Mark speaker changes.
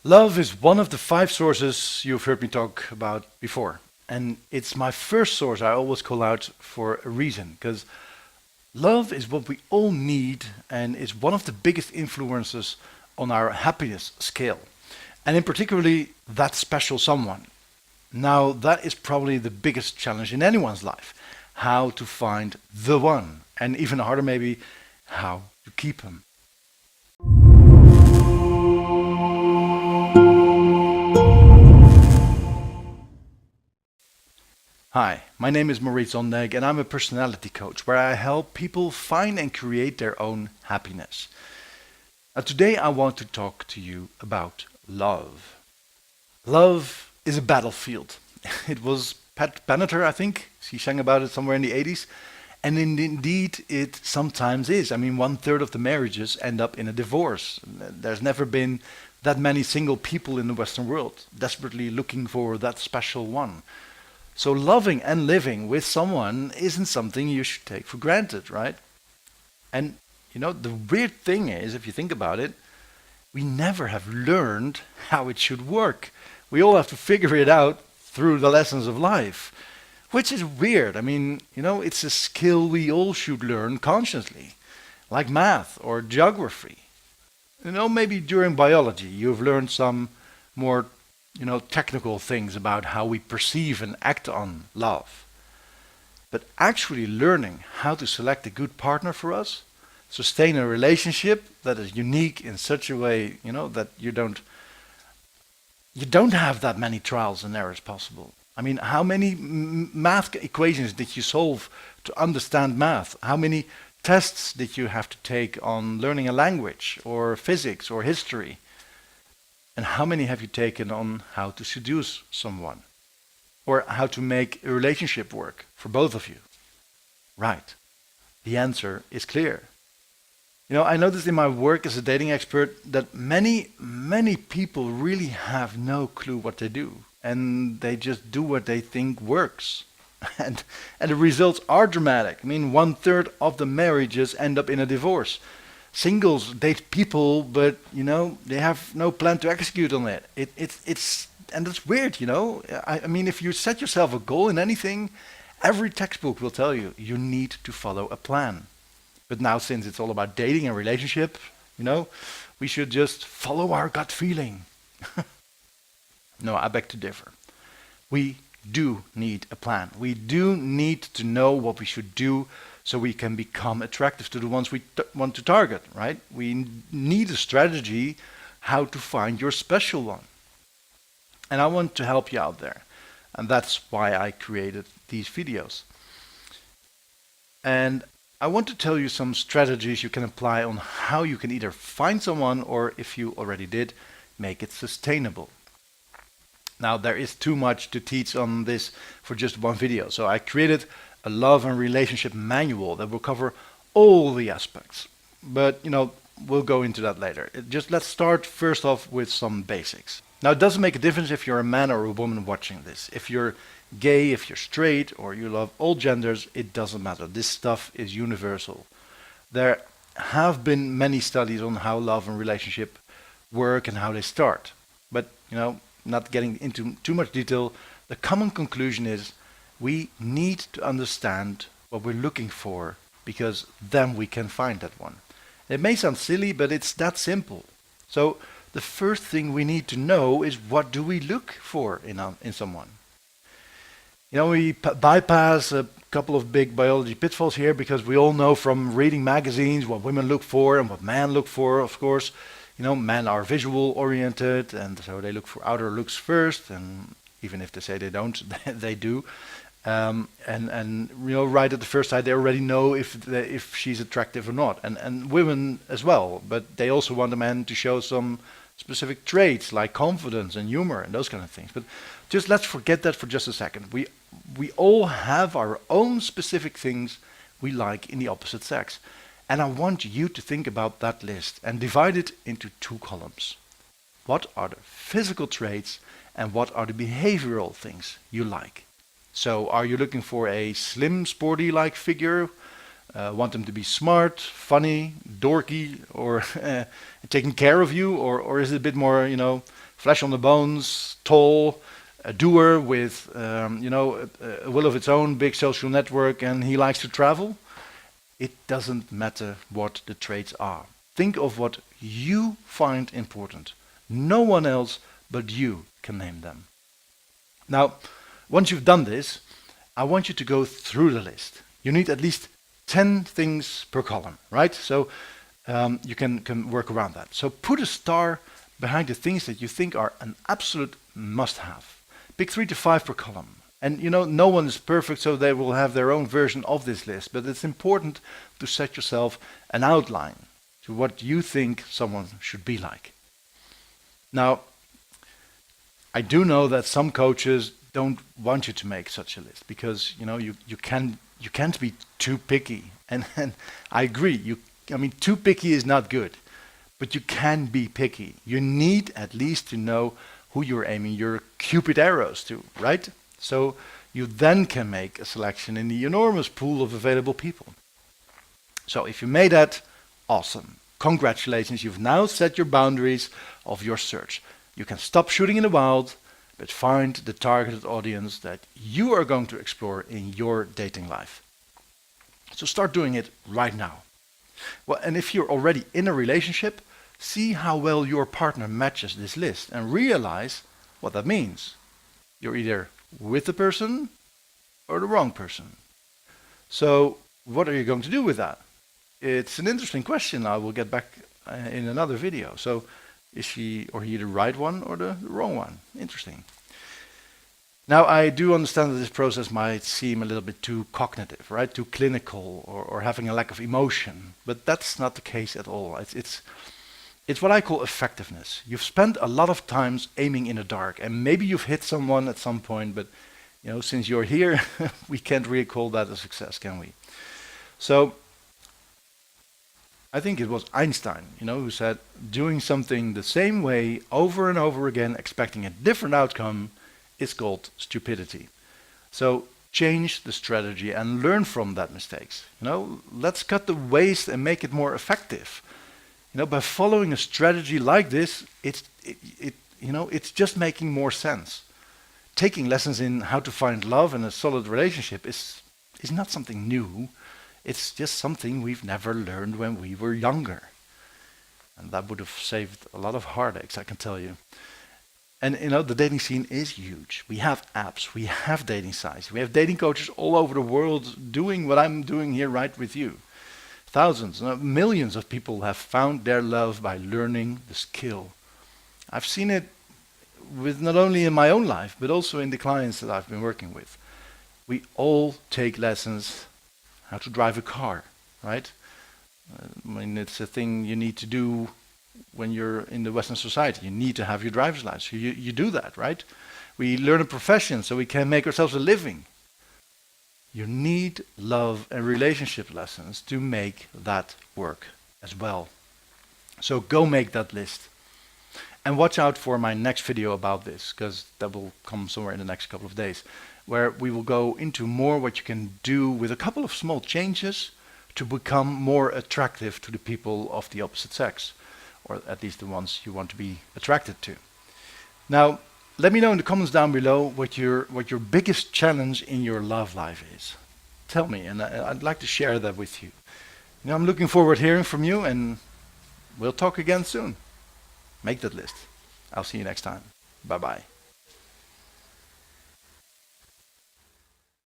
Speaker 1: Love is one of the five sources you've heard me talk about before. And it's my first source I always call out for a reason, because love is what we all need and is one of the biggest influences on our happiness scale. And in particularly that special someone. Now that is probably the biggest challenge in anyone's life. How to find the one. And even harder maybe, how to keep him. Hi, my name is Maurice Zondeg and I'm a personality coach where I help people find and create their own happiness. Now, today I want to talk to you about love. Love is a battlefield. It was Pat Benatar, I think. She sang about it somewhere in the 80s. And indeed, it sometimes is. I mean, one third of the marriages end up in a divorce. There's never been that many single people in the Western world desperately looking for that special one. So loving and living with someone isn't something you should take for granted, right? And the weird thing is, if you think about it, we never have learned how it should work. We all have to figure it out through the lessons of life, which is weird. I mean, it's a skill we all should learn consciously, like math or geography. Maybe during biology you've learned some more technical things about how we perceive and act on love. But actually learning how to select a good partner for us, sustain a relationship that is unique in such a way, that you don't have that many trials and errors possible. I mean, how many math equations did you solve to understand math? How many tests did you have to take on learning a language or physics or history? And how many have you taken on how to seduce someone? Or how to make a relationship work for both of you? Right. The answer is clear. I noticed in my work as a dating expert that many people really have no clue what they do. And they just do what they think works. And the results are dramatic. I mean, one third of the marriages end up in a divorce. Singles date people, but they have no plan to execute on it. It's and that's weird. I mean, if you set yourself a goal in anything, every textbook will tell you you need to follow a plan. But now, since it's all about dating and relationship, we should just follow our gut feeling. No, I beg to differ. We do need a plan. We do need to know what we should do so we can become attractive to the ones we want to target, right? We need a strategy how to find your special one. And I want to help you out there. And that's why I created these videos. And I want to tell you some strategies you can apply on how you can either find someone or, if you already did, make it sustainable. Now, there is too much to teach on this for just one video. So I created a love and relationship manual that will cover all the aspects. But, we'll go into that later. Just let's start first off with some basics. Now, it doesn't make a difference if you're a man or a woman watching this. If you're gay, if you're straight, or you love all genders, it doesn't matter. This stuff is universal. There have been many studies on how love and relationship work and how they start. But, not getting into too much detail, the common conclusion is we need to understand what we're looking for, because then we can find that one. It may sound silly, but it's that simple. So the first thing we need to know is, what do we look for in someone? We bypass a couple of big biology pitfalls here, because we all know from reading magazines what women look for and what men look for, of course. Men are visual oriented, and so they look for outer looks first, and even if they say they don't, they do. And right at the first sight, they already know if she's attractive or not, and women as well. But they also want a man to show some specific traits like confidence and humor and those kind of things. But just let's forget that for just a second. We all have our own specific things we like in the opposite sex. And I want you to think about that list and divide it into two columns. What are the physical traits and what are the behavioral things you like? So are you looking for a slim, sporty-like figure Want them to be smart, funny, dorky, or taking care of you, or is it a bit more, flesh on the bones, tall, a doer with, a will of its own, big social network, and he likes to travel? It doesn't matter what the traits are. Think of what you find important. No one else but you can name them. Now, once you've done this, I want you to go through the list. You need at least 10 things per column, right? So you can work around that. So put a star behind the things that you think are an absolute must-have. Pick 3 to 5 per column. And no one is perfect, so they will have their own version of this list. But it's important to set yourself an outline to what you think someone should be like. Now, I do know that some coaches don't want you to make such a list because you can't be too picky. And I agree. Too picky is not good, but you can be picky. You need at least to know who you're aiming your Cupid arrows to, right? So you then can make a selection in the enormous pool of available people. So if you made that, awesome. Congratulations, you've now set your boundaries of your search. You can stop shooting in the wild, but find the targeted audience that you are going to explore in your dating life. So start doing it right now. Well, and if you're already in a relationship, see how well your partner matches this list and realize what that means. You're either with the person or the wrong person. So what are you going to do with that? It's an interesting question. I will get back in another video. So is she or he the right one or the wrong one? Interesting. Now, I do understand that this process might seem a little bit too cognitive, right? Too clinical or having a lack of emotion. But that's not the case at all. It's what I call effectiveness. You've spent a lot of times aiming in the dark, and maybe you've hit someone at some point, but since you're here, we can't really call that a success, can we? So I think it was Einstein, who said, doing something the same way over and over again, expecting a different outcome, is called stupidity. So change the strategy and learn from that mistakes. Let's cut the waste and make it more effective. By following a strategy like this, it's just making more sense. Taking lessons in how to find love and a solid relationship is not something new. It's just something we've never learned when we were younger. And that would have saved a lot of heartaches, I can tell you. And the dating scene is huge. We have apps, we have dating sites, we have dating coaches all over the world doing what I'm doing here right with you. Thousands, millions of people have found their love by learning the skill. I've seen it with not only in my own life, but also in the clients that I've been working with. We all take lessons how to drive a car, right? It's a thing you need to do when you're in the Western society. You need to have your driver's license. You do that, right? We learn a profession so we can make ourselves a living. You need love and relationship lessons to make that work as well. So go make that list. And watch out for my next video about this, because that will come somewhere in the next couple of days, where we will go into more what you can do with a couple of small changes to become more attractive to the people of the opposite sex, or at least the ones you want to be attracted to. Now, let me know in the comments down below what your biggest challenge in your love life is. Tell me, and I'd like to share that with you. I'm looking forward to hearing from you, and we'll talk again soon. Make that list. I'll see you next time. Bye-bye.